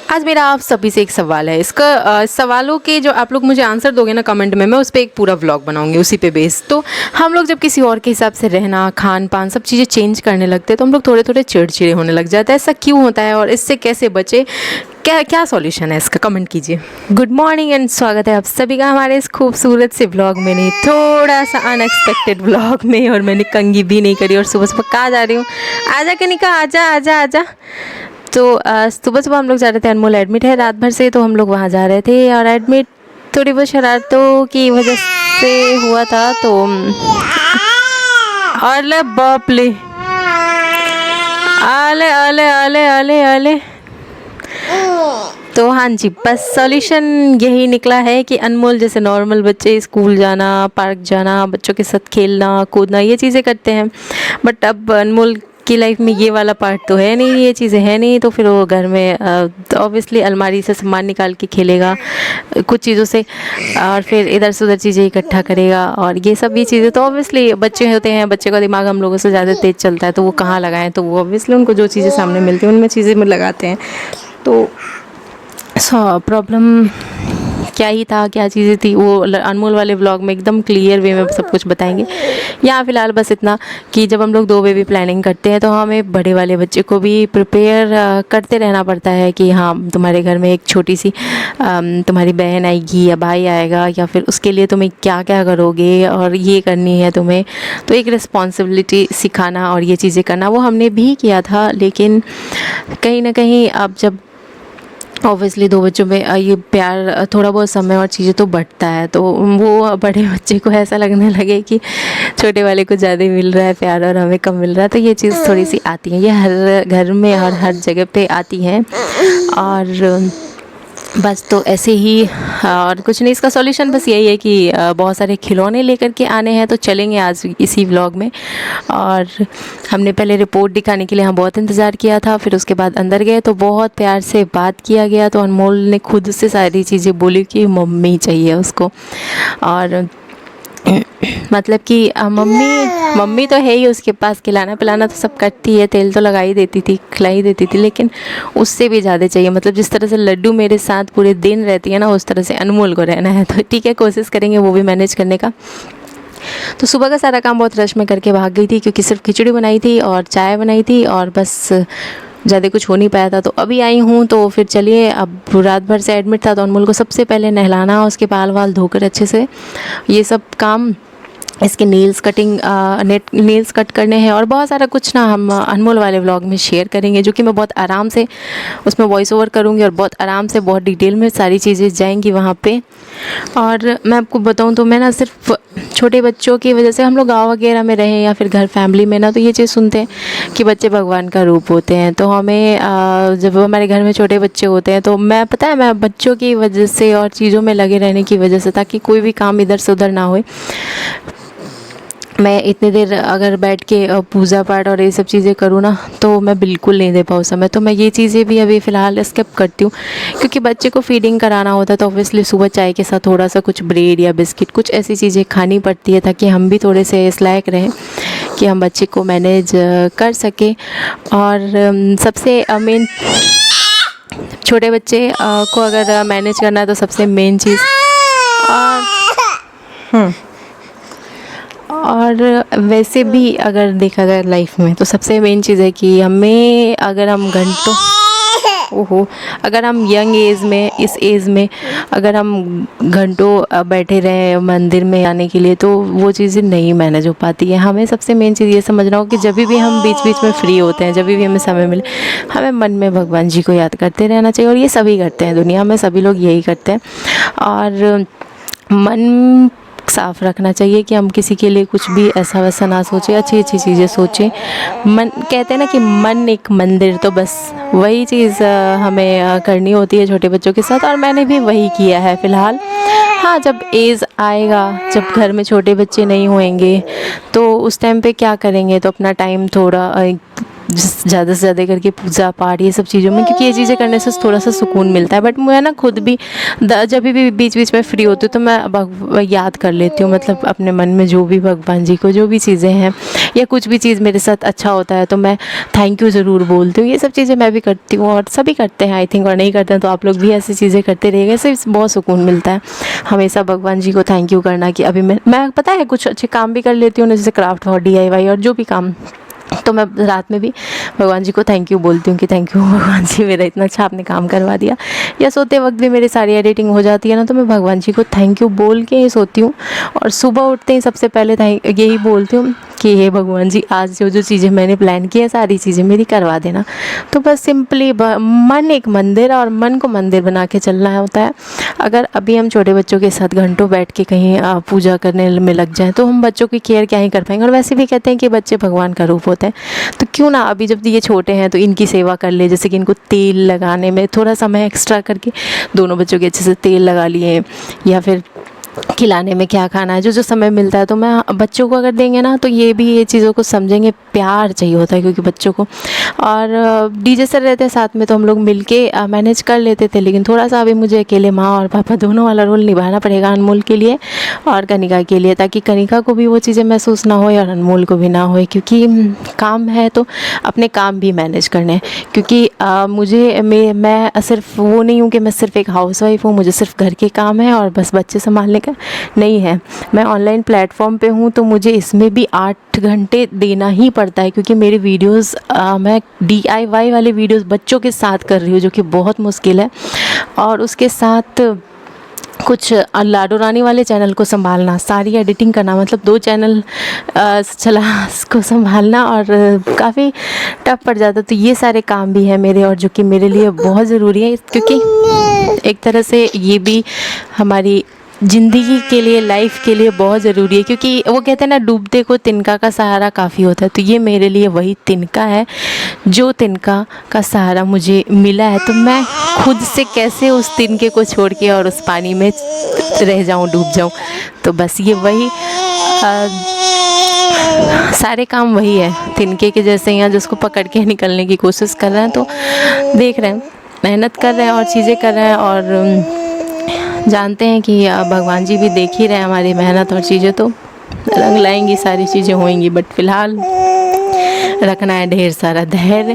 आज मेरा आप सभी से एक सवाल है। इसका सवालों के जो आप लोग मुझे आंसर दोगे ना कमेंट में, मैं उस पर एक पूरा व्लॉग बनाऊंगी उसी पे बेस। तो हम लोग जब किसी और के हिसाब से रहना, खान पान, सब चीज़ें चेंज करने लगते हैं तो हम लोग थोड़े थोड़े चिड़चिड़े होने लग जाते हैं। ऐसा क्यों होता है और इससे कैसे बचे? क्या क्या सॉल्यूशन है इसका, कमेंट कीजिए। गुड मॉर्निंग एंड स्वागत है आप सभी का हमारे इस खूबसूरत से व्लॉग में। नहीं, थोड़ा सा अनएक्सपेक्टेड व्लॉग में, और मैंने कंघी भी नहीं करी और सुबह सुबह कहाँ जा रही हूँ। आजा कनिका, आजा आजा आजा। तो सुबह सुबह हम लोग जा रहे थे, अनमोल एडमिट है रात भर से, तो हम लोग वहाँ जा रहे थे। और एडमिट थोड़ी बहुत शरारतों की वजह से हुआ था। तो अले बाप ले, अले अले अले अले अले। तो हाँ जी, बस सॉल्यूशन यही निकला है कि अनमोल जैसे नॉर्मल बच्चे स्कूल जाना, पार्क जाना, बच्चों के साथ खेलना कूदना, ये चीज़ें करते हैं। बट अब अनमोल की लाइफ में ये वाला पार्ट तो है नहीं, ये चीज़ें हैं नहीं। तो फिर वो घर में ऑब्वियसली अलमारी से सामान निकाल के खेलेगा कुछ चीज़ों से, और फिर इधर से उधर चीज़ें इकट्ठा करेगा। और ये सब ये चीज़ें तो ऑब्वियसली बच्चे होते हैं, बच्चे का दिमाग हम लोगों से ज़्यादा तेज़ चलता है, तो वो कहाँ लगाएं। तो वो ऑब्वियसली उनको जो चीज़ें सामने मिलती हैं उनमें चीज़ें में लगाते हैं। तो प्रॉब्लम क्या ही था, क्या चीज़ें थी, वो अनमोल वाले व्लॉग में एकदम क्लियर वे में सब कुछ बताएंगे। यहाँ फ़िलहाल बस इतना कि जब हम लोग 2 बेबी प्लानिंग करते हैं तो हमें बड़े वाले बच्चे को भी प्रिपेयर करते रहना पड़ता है कि हाँ, तुम्हारे घर में एक छोटी सी तुम्हारी बहन आएगी या भाई आएगा, या फिर उसके लिए तुम्हें क्या क्या करोगे और ये करनी है तुम्हें। तो एक रिस्पॉन्सिबिलिटी सिखाना और ये चीज़ें करना वो हमने भी किया था। लेकिन कहीं ना कहीं अब जब ऑब्वियसली 2 बच्चों में ये प्यार, थोड़ा बहुत समय और चीज़ें तो बढ़ता है, तो वो बड़े बच्चे को ऐसा लगने लगे कि छोटे वाले को ज़्यादा मिल रहा है प्यार और हमें कम मिल रहा है। तो ये चीज़ थोड़ी सी आती है, ये हर घर में और हर जगह पे आती हैं। और बस तो ऐसे ही, और कुछ नहीं। इसका सॉल्यूशन बस यही है कि बहुत सारे खिलौने लेकर के आने हैं। तो चलेंगे आज इसी व्लॉग में। और हमने पहले रिपोर्ट दिखाने के लिए यहाँ बहुत इंतज़ार किया था, फिर उसके बाद अंदर गए तो बहुत प्यार से बात किया गया। तो अनमोल ने खुद से सारी चीज़ें बोली कि मम्मी चाहिए उसको। और मतलब कि मम्मी तो है ही उसके पास, खिलाना पिलाना तो सब करती है, तेल तो लगा ही देती थी, खिला ही देती थी, लेकिन उससे भी ज़्यादा चाहिए। मतलब जिस तरह से लड्डू मेरे साथ पूरे दिन रहती है ना, उस तरह से अनमोल को रहना है। तो ठीक है, कोशिश करेंगे वो भी मैनेज करने का। तो सुबह का सारा काम बहुत रश में करके भाग गई थी, क्योंकि सिर्फ खिचड़ी बनाई थी और चाय बनाई थी, और बस ज़्यादा कुछ हो नहीं पाया था। तो अभी आई हूँ, तो फिर चलिए, अब रात भर से एडमिट था तो अनमोल को सबसे पहले नहलाना, उसके बाल वाल धोकर अच्छे से ये सब काम, इसके नेल्स कट करने हैं, और बहुत सारा कुछ ना हम अनमोल वाले व्लॉग में शेयर करेंगे, जो कि मैं बहुत आराम से उसमें वॉइस ओवर करूँगी और बहुत आराम से बहुत डिटेल में सारी चीज़ें जाएंगी वहाँ पे। और मैं आपको बताऊँ तो मैं ना सिर्फ छोटे बच्चों की वजह से, हम लोग गाँव वगैरह में रहें या फिर घर फैमिली में ना, तो ये चीज़ सुनते हैं कि बच्चे भगवान का रूप होते हैं। तो हमें जब हमारे घर में छोटे बच्चे होते हैं तो मैं, पता है, मैं बच्चों की वजह से और चीज़ों में लगे रहने की वजह से, ताकि कोई भी काम इधर से उधर ना हो, मैं इतनी देर अगर बैठ के पूजा पाठ और ये सब चीज़ें करूँ ना, तो मैं बिल्कुल नहीं दे पाऊँ समय। तो मैं ये चीज़ें भी अभी फ़िलहाल स्किप करती हूँ, क्योंकि बच्चे को फीडिंग कराना होता है। तो ऑब्वियसली सुबह चाय के साथ थोड़ा सा कुछ ब्रेड या बिस्किट, कुछ ऐसी चीज़ें खानी पड़ती है, ताकि हम भी थोड़े से इस लायक रहें कि हम बच्चे को मैनेज कर सकें। और सबसे मेन, छोटे बच्चे को अगर मैनेज करना है तो सबसे मेन चीज़, और वैसे भी अगर देखा जाए लाइफ में, तो सबसे मेन चीज़ है कि हमें, अगर हम अगर हम यंग एज में, इस एज में अगर हम घंटों बैठे रहें मंदिर में आने के लिए, तो वो चीज़ें नहीं मैनेज हो पाती है। हमें सबसे मेन चीज़ ये समझना हो कि जब भी हम बीच बीच में फ्री होते हैं, जब भी हमें समय मिले, हमें मन में भगवान जी को याद करते रहना चाहिए। और ये सभी करते हैं, दुनिया में सभी लोग यही करते हैं। और मन साफ़ रखना चाहिए कि हम किसी के लिए कुछ भी ऐसा वैसा ना सोचें, अच्छी अच्छी चीज़ें सोचें। मन, कहते हैं ना कि मन एक मंदिर, तो बस वही चीज़ हमें करनी होती है छोटे बच्चों के साथ, और मैंने भी वही किया है फ़िलहाल। हाँ, जब एज आएगा, जब घर में छोटे बच्चे नहीं होंगे, तो उस टाइम पे क्या करेंगे, तो अपना टाइम थोड़ा ज़्यादा से ज़्यादा करके पूजा पाठ ये सब चीज़ों में, क्योंकि ये चीज़ें करने से थोड़ा सा सुकून मिलता है। बट मैं ना खुद भी जब भी बीच बीच में फ्री होती हूँ तो मैं याद कर लेती हूँ, मतलब अपने मन में जो भी भगवान जी को जो भी चीज़ें हैं या कुछ भी चीज़ मेरे साथ अच्छा होता है तो मैं थैंक यू ज़रूर बोलती हूँ। ये सब चीज़ें मैं भी करती हूँ और सभी करते हैं आई थिंक, और नहीं करते हैं तो आप लोग भी ऐसी चीज़ें करते रहिएगा। इससे बहुत सुकून मिलता है हमेशा भगवान जी को थैंक यू करना कि अभी मैं पता है कुछ अच्छे काम भी कर लेती हूँ, जैसे क्राफ्ट और DIY और जो भी काम, तो मैं रात में भी भगवान जी को थैंक यू बोलती हूँ कि थैंक यू भगवान जी, मेरा इतना अच्छा आपने काम करवा दिया। या सोते वक्त भी मेरी सारी एडिटिंग हो जाती है ना, तो मैं भगवान जी को थैंक यू बोल के ही सोती हूँ। और सुबह उठते ही सबसे पहले यही बोलती हूँ कि हे भगवान जी, आज जो जो चीज़ें मैंने प्लान की है सारी चीज़ें मेरी करवा देना। तो बस सिंपली मन एक मंदिर और मन को मंदिर बना के चलना होता है। अगर अभी हम छोटे बच्चों के साथ घंटों बैठ के कहीं पूजा करने में लग जाएं तो हम बच्चों की केयर क्या ही कर पाएंगे। और वैसे भी कहते हैं कि बच्चे भगवान का रूप होते हैं, तो क्यों ना अभी जब ये छोटे हैं तो इनकी सेवा कर ले। जैसे कि इनको तेल लगाने में थोड़ा समय एक्स्ट्रा करके दोनों बच्चों के अच्छे से तेल लगा लिए, या फिर खिलाने में क्या खाना है, जो जो समय मिलता है तो मैं बच्चों को अगर देंगे ना तो ये चीज़ों को समझेंगे। प्यार चाहिए होता है क्योंकि बच्चों को। और DJ सर रहते हैं साथ में तो हम लोग मिलके मैनेज कर लेते थे, लेकिन थोड़ा सा अभी मुझे अकेले माँ और पापा दोनों वाला रोल निभाना पड़ेगा, अनमोल के लिए और कनिका के लिए, ताकि कनिका को भी वो चीज़ें महसूस ना हो और अनमोल को भी ना हो। क्योंकि काम है तो अपने काम भी मैनेज करने हैं। क्योंकि मैं सिर्फ वो नहीं हूँ कि मैं सिर्फ एक हाउसवाइफ हूँ, मुझे सिर्फ घर के काम है और बस बच्चे संभालने का नहीं है। मैं ऑनलाइन प्लेटफॉर्म पे हूँ तो मुझे इसमें भी 8 घंटे देना ही पड़ता है, क्योंकि मेरी वीडियोस मैं DIY वाले वीडियोस बच्चों के साथ कर रही हूँ, जो कि बहुत मुश्किल है। और उसके साथ कुछ लाडो रानी वाले चैनल को संभालना, सारी एडिटिंग करना, मतलब 2 चैनल चला को संभालना और काफ़ी टफ पड़ जाता। तो ये सारे काम भी हैं मेरे, और जो कि मेरे लिए बहुत ज़रूरी है, क्योंकि एक तरह से ये भी हमारी ज़िंदगी के लिए, लाइफ के लिए बहुत ज़रूरी है। क्योंकि वो कहते हैं ना, डूबते को तिनका का सहारा काफ़ी होता है। तो ये मेरे लिए वही तिनका है, जो तिनका का सहारा मुझे मिला है। तो मैं खुद से कैसे उस तिनके को छोड़ के और उस पानी में रह जाऊं, डूब जाऊं। तो बस ये वही सारे काम वही है तिनके के जैसे, यहाँ जिसको पकड़ के निकलने की कोशिश कर रहे हैं। तो देख रहे हैं, मेहनत कर रहे हैं और चीज़ें कर रहे हैं, और जानते हैं कि भगवान जी भी देख ही रहे हैं हमारी मेहनत और चीज़ें। तो रंग लाएंगी, सारी चीज़ें होंगी, बट फ़िलहाल रखना है ढेर सारा धैर्य,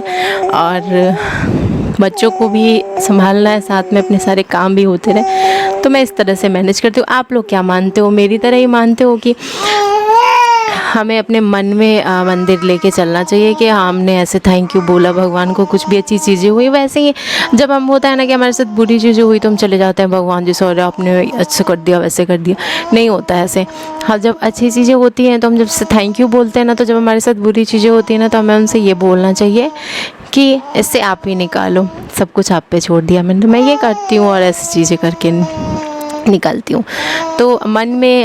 और बच्चों को भी संभालना है, साथ में अपने सारे काम भी होते रहे। तो मैं इस तरह से मैनेज करती हूँ। आप लोग क्या मानते हो? मेरी तरह ही मानते हो कि हमें अपने मन में मंदिर लेके चलना चाहिए कि हमने ऐसे थैंक यू बोला भगवान को, कुछ भी अच्छी चीज़ें हुई? वैसे ही जब हम होता है ना कि हमारे साथ बुरी चीज़ें हुई तो हम चले जाते हैं भगवान जी सॉरी आपने ऐसे कर दिया वैसे कर दिया, नहीं होता है ऐसे। हाँ, जब अच्छी चीज़ें होती हैं तो हम जब से थैंक यू बोलते हैं ना, तो जब हमारे साथ बुरी चीज़ें होती हैं ना तो हमें उनसे ये बोलना चाहिए कि इससे आप ही निकालो, सब कुछ आप पे छोड़ दिया मैंने। तो मैं ये करती हूँ और ऐसी चीज़ें करके निकालती हूँ। तो मन में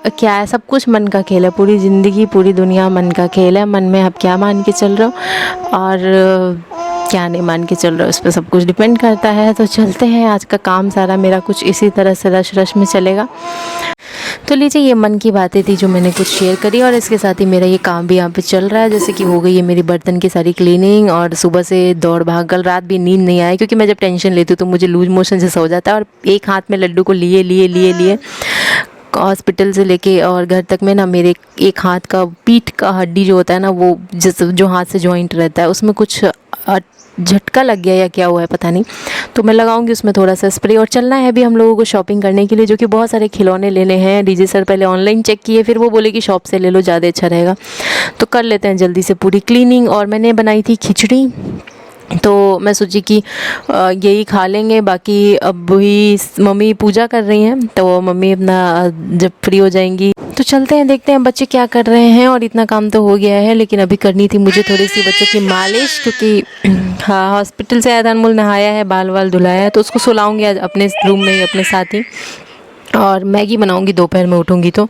क्या है, सब कुछ मन का खेल है, पूरी ज़िंदगी पूरी दुनिया मन का खेल है। मन में आप क्या मान के चल रहे हो और क्या नहीं मान के चल रहे हो, उस पर सब कुछ डिपेंड करता है। तो चलते हैं, आज का काम सारा मेरा कुछ इसी तरह से रश रश में चलेगा। तो लीजिए, ये मन की बातें थी जो मैंने कुछ शेयर करी, और इसके साथ ही मेरा ये काम भी यहाँ पे चल रहा है। जैसे कि हो गई है मेरी बर्तन की सारी क्लीनिंग, और सुबह से दौड़ भाग, कल रात भी नींद नहीं आई, क्योंकि मैं जब टेंशन लेती हूँ तो मुझे लूज मोशन जैसा हो जाता है, और एक हाथ में लड्डू को लिए हॉस्पिटल से लेके और घर तक में ना, मेरे एक हाथ का पीठ का हड्डी जो होता है ना, वो जो हाथ से जॉइंट रहता है उसमें कुछ झटका लग गया या क्या हुआ है पता नहीं। तो मैं लगाऊंगी उसमें थोड़ा सा स्प्रे, और चलना है अभी हम लोगों को शॉपिंग करने के लिए, जो कि बहुत सारे खिलौने लेने हैं। डीजे सर पहले ऑनलाइन चेक किए, फिर वो बोले कि शॉप से ले लो, ज़्यादा अच्छा रहेगा। तो कर लेते हैं जल्दी से पूरी क्लीनिंग। और मैंने बनाई थी खिचड़ी, तो मैं सोची कि यही खा लेंगे। बाकी अब भी मम्मी पूजा कर रही हैं, तो मम्मी अपना जब फ्री हो जाएंगी तो चलते हैं, देखते हैं बच्चे क्या कर रहे हैं। और इतना काम तो हो गया है, लेकिन अभी करनी थी मुझे थोड़ी सी बच्चों की मालिश, क्योंकि हाँ, हॉस्पिटल से आया था, अनमोल नहाया है, बाल वाल धुलाया है, तो उसको सुलाऊंगी आज अपने रूम में ही अपने साथ ही। और मैगी बनाऊंगी दोपहर में उठूंगी तो,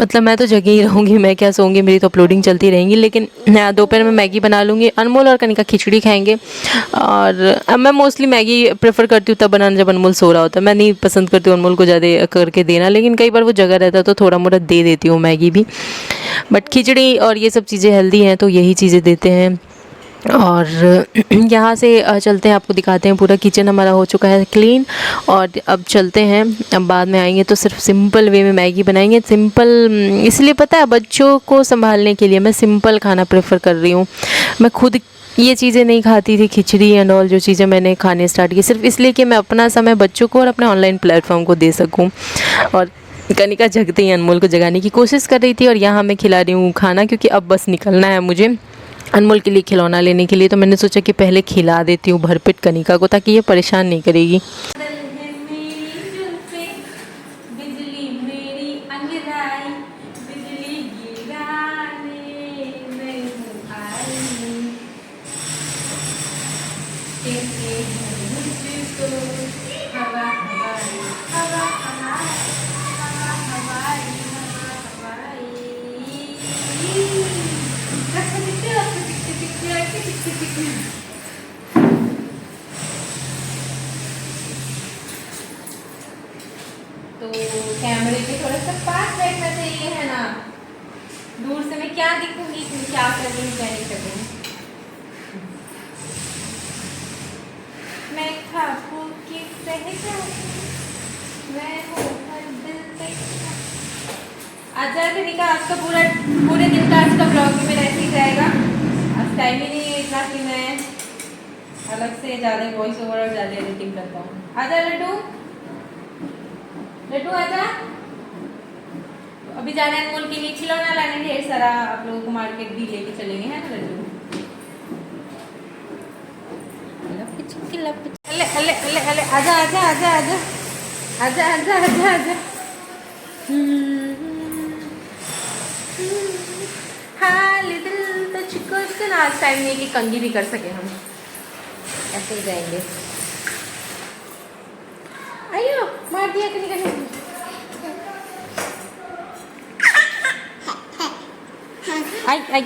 मतलब मैं तो जगह ही रहूँगी, मैं क्या सोऊंगी, मेरी तो अपलोडिंग चलती रहेंगी। लेकिन दोपहर में मैगी बना लूँगी, अनमोल और कनिका खिचड़ी खाएंगे। और मैं मोस्टली मैगी प्रेफर करती हूँ तब बनाना जब अनमोल सो रहा होता है। मैं नहीं पसंद करती हूँ अनमोल को ज़्यादा करके देना, लेकिन कई बार वो जगह रहता है तो थोड़ा मोड़ा दे देती हूँ मैगी भी। बट खिचड़ी और ये सब चीज़ें हेल्दी हैं तो यही चीज़ें देते हैं। और यहाँ से चलते हैं, आपको दिखाते हैं। पूरा किचन हमारा हो चुका है क्लीन, और अब चलते हैं। अब बाद में आएंगे तो सिर्फ सिंपल वे में मैगी बनाएंगे। सिंपल इसलिए पता है, बच्चों को संभालने के लिए मैं सिंपल खाना प्रेफर कर रही हूँ। मैं खुद ये चीज़ें नहीं खाती थी, खिचड़ी एंड ऑल जो चीज़ें मैंने खाने स्टार्ट की, सिर्फ इसलिए कि मैं अपना समय बच्चों को और अपने ऑनलाइन प्लेटफॉर्म को दे सकूँ। और कनिका जगते ही अनमोल को जगाने की कोशिश कर रही थी, और यहाँ मैं खिला रही हूँ खाना, क्योंकि अब बस निकलना है मुझे अनमोल के लिए खिलौना लेने के लिए। तो मैंने सोचा कि पहले खिला देती हूँ भरपेट कनिका को, ताकि ये परेशान नहीं करेगी। तो कैमरे के थोड़ा सा पास बैठना चाहिए, है ना। दूर से मैं क्या दिखूंगी, क्या कर रही हूँ, क्या नहीं कर रही हूँ। मैं खाबों की सहजादी, मैं हूँ हर दिल पे। आज कनिका, आज का पूरे दिन का आज का ब्लॉग में मेरा ऐसे ही जाएगा। आज टाइम ही नहीं है इतना कि मैं अलग से ज़्यादा वॉइस ओवर और ज़्यादा एडिटिंग करता हूँ। आजा लड्डू, लड्डू आजा। अभी जाना है अनमोल के लिए खिलौना लाने, ढेर सारा। आप लोगों को मार्केट भी लेके चलेंगे, है ना लड्डू। अले अले अले अले, आजा आजा आजा आजा आजा आजा आजा आजा। हाल दिल तुझको सुना। आज टाइम नहीं है कि कंघी भी कर सके हम, ऐसे ही जाएंगे। आयो मार दिया कहीं कहीं। आई आई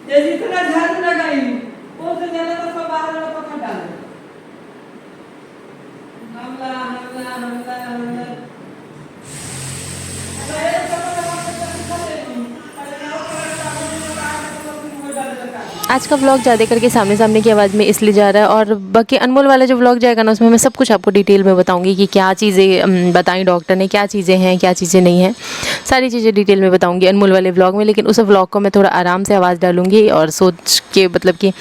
जितना झाड़ू लगाई वो से ज्यादा तो सब बाहर वाला पत्थर डाले। हमला हमला हमला हमला आज का व्लॉग ज़्यादा करके सामने सामने की आवाज़ में इसलिए जा रहा है, और बाकी अनमोल वाला जो व्लॉग जाएगा ना, उसमें मैं सब कुछ आपको डिटेल में बताऊंगी कि क्या चीज़ें बताई डॉक्टर ने, क्या चीज़ें हैं क्या चीज़ें नहीं हैं, सारी चीज़ें डिटेल में बताऊंगी अनमोल वाले व्लॉग में। लेकिन उस व्लॉग को मैं थोड़ा आराम से आवाज़ डालूंगी, और सोच के मतलब कि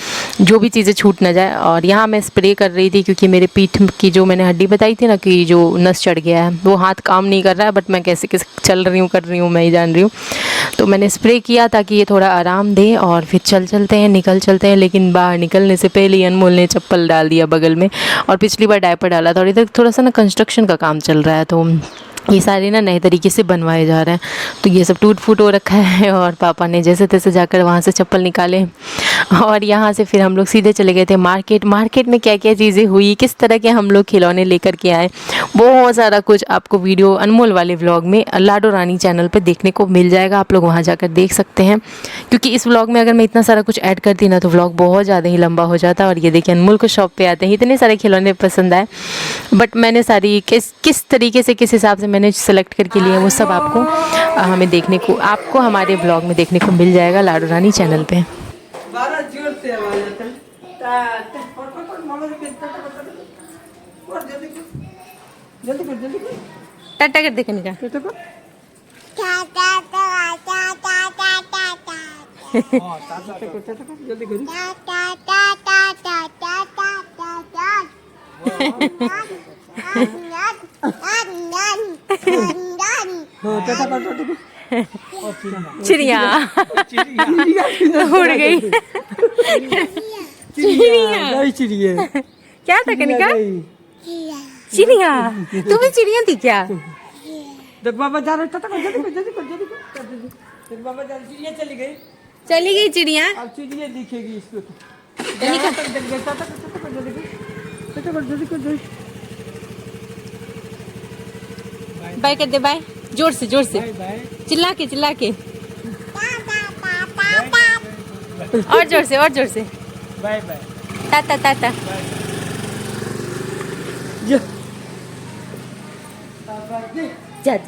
जो भी चीज़ें छूट ना जाए। और यहाँ मैं स्प्रे कर रही थी, क्योंकि मेरे पीठ की जो मैंने हड्डी बताई थी ना कि जो नस चढ़ गया है, वो हाथ काम नहीं कर रहा है, बट मैं कैसे कैसे चल रही हूँ, कर रही हूँ, मैं ही जान रही हूँ। तो मैंने स्प्रे किया ताकि ये थोड़ा आराम दे, और फिर चलते हैं, निकल चलते हैं। लेकिन बाहर निकलने से पहले ही अनमोल ने चप्पल डाल दिया बगल में, और पिछली बार डायपर डाला था। और इधर थोड़ा सा ना कंस्ट्रक्शन का काम चल रहा है, तो ये सारे ना नए तरीके से बनवाए जा रहे हैं, तो ये सब टूट फूट हो रखा है। और पापा ने जैसे तैसे जाकर वहाँ से चप्पल निकाले, और यहाँ से फिर हम लोग सीधे चले गए थे मार्केट। मार्केट में क्या क्या चीज़ें हुई, किस तरह के हम लोग खिलौने लेकर के आए, बहुत सारा कुछ आपको वीडियो अनमोल वाले व्लॉग में लाडो रानी चैनल पर देखने को मिल जाएगा। आप लोग वहाँ जाकर देख सकते हैं, क्योंकि इस व्लॉग में अगर मैं इतना सारा कुछ ऐड करती ना तो व्लॉग बहुत ज़्यादा ही लंबा हो जाता। और ये देखिए अनमोल को शॉप पे आते हैं इतने सारे खिलौने पसंद आए, बट मैंने सारी किस तरीके से किस हिसाब से मैंने सेलेक्ट करके लिए वो सब आपको हमें देखने को, आपको हमारे ब्लॉग में देखने को मिल जाएगा लाडो रानी चैनल पे। बारह जोर से आवाज आता है। जल्दी कर जल्दी कर। टाटा कर दे कनिका। टाटा कर। हाँ चाचा को जल्दी करी हाँ चाचा को चिड़िया उड़ गई। चिड़िया चिड़िया क्या था कनिका? चिड़िया। तू भी चिड़िया थी क्या? देख बाबा जा रहे चाचा को जल्दी कर देख बाबा जा रही चिड़िया चली गई चिड़िया। अब चिड़िया दिखेगी इसको कनिका जल्दी बाय कर दे, बाय जोर से चिल्ला के और जोर से बाय बाय टाटा।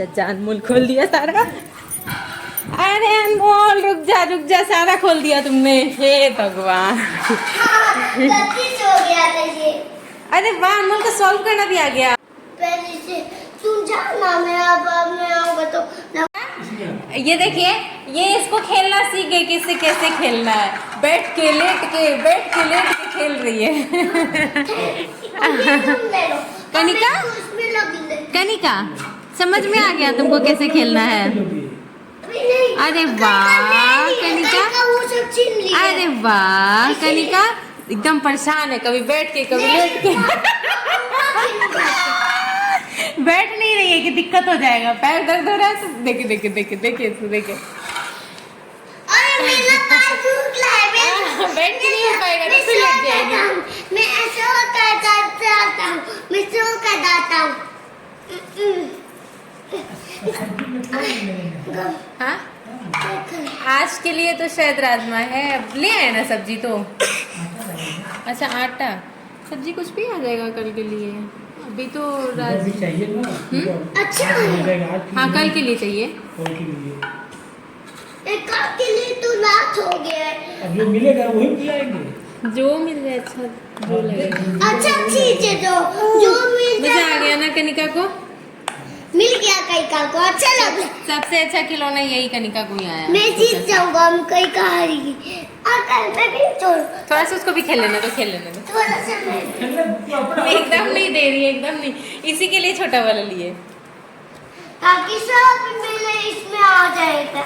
जा अनमोल खोल दिया सारा। अरे अनमोल रुक जा सारा खोल दिया तुमने। हे भगवान। अरे वाह अनमोल को सॉल्व करना भी आ गया। पहले से तुम जाना मैं आऊंगा तो ये देखिए, ये इसको खेलना सीख गई किससे कैसे खेलना है। बैठ के लेट के खेल रही है। कनिका समझ में आ गया तुमको कैसे खेलना है? अरे वाह कनिका, अरे वाह कनिका एकदम परेशान है, कभी बैठ के कभी लेट के। बैठ नहीं रही है कि दिक्कत हो जाएगा, पैर दर्द हो रहा है। देखिए इसको देखिए। बैठ के नहीं हो पाएगा तो फिर लग जाएगी। मैं ऐसे होता हूँ, मैं सो कर जाता हूँ। हाँ आज के लिए तो शायद राजमा है, अब ले आए ना सब्जी तो। अच्छा आटा, सब्जी कुछ भी आ जाएगा कल के लिए। अभी तो चाहिए ना। अच्छा है। हाँ कल के लिए चाहिए। एक कल के लिए तो रात हो गया है। अब जो मिलेगा वही खिलाएंगे। जो मिल जाए अच्छा जो लगेगा। अच्छा ठीक है जो मिल मजा जाए। आ गया ना कनिका को? मिल गया कनिका को, अच्छा लग रहा। सबसे अच्छा खिलौना यही कनिका को ही आया। मैं जीत जाऊंगा, हम कनिका हारेगी। और कल मैं भी छोड़ थोड़ा सा उसको भी खेल लेने दो। थोड़ा सा मैं एकदम नहीं दे रही है, एकदम नहीं। इसी के लिए छोटा वाला लिए ताकि सब मेरे इसमें आ जाएगा,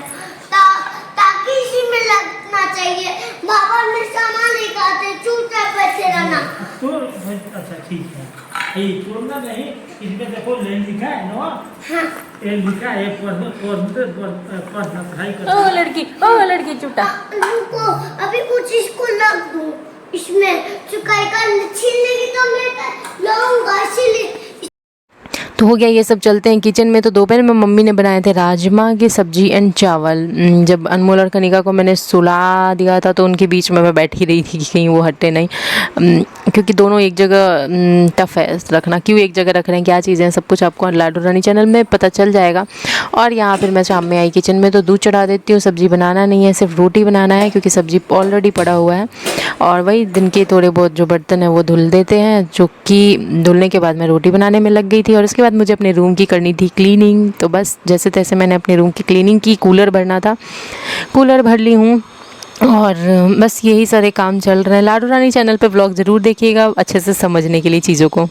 ताकि इसी में लगना चाहिए। बाबा ने सामान लेकर चुपचाप बैठे रहना। तो अच्छा ठीक है, ये तोड़ना नहीं। इसमें देखो लाइन लिखा है ना। हाँ ये लिखा है पढ़ना पढ़ाई करना। ओ लड़की चुटा। रुको अभी कुछ इसको लग दूं इसमें, चुकाई का छीन लेगी तो मैं लाऊंगा इसीलिए। तो हो गया ये सब। चलते हैं किचन में। तो दोपहर में मम्मी ने बनाए थे राजमा की सब्जी एंड चावल। जब अनमोल और कनिका को मैंने सुला दिया था तो उनके बीच में मैं बैठ ही रही थी कि कहीं वो हटे नहीं, क्योंकि दोनों एक जगह टफ़ है रखना। क्यों एक जगह रख रहे हैं, क्या चीज़ें हैं, सब कुछ आपको लाडो रानी चैनल में पता चल जाएगा। और यहाँ फिर मैं शाम में आई किचन में तो दूध चढ़ा देती हूँ। सब्ज़ी बनाना नहीं है, सिर्फ रोटी बनाना है, क्योंकि सब्ज़ी ऑलरेडी पड़ा हुआ है। और वही दिन के थोड़े बहुत जो बर्तन हैं वो धुल देते हैं, जो कि धुलने के बाद मैं रोटी बनाने में लग गई थी। और उसके बाद मुझे अपने रूम की करनी थी क्लीनिंग। तो बस जैसे तैसे मैंने अपने रूम की क्लीनिंग की। कूलर भरना था, कूलर भर ली हूँ। और बस यही सारे काम चल रहे हैं। लाडो रानी चैनल पे व्लॉग ज़रूर देखिएगा अच्छे से समझने के लिए चीज़ों को।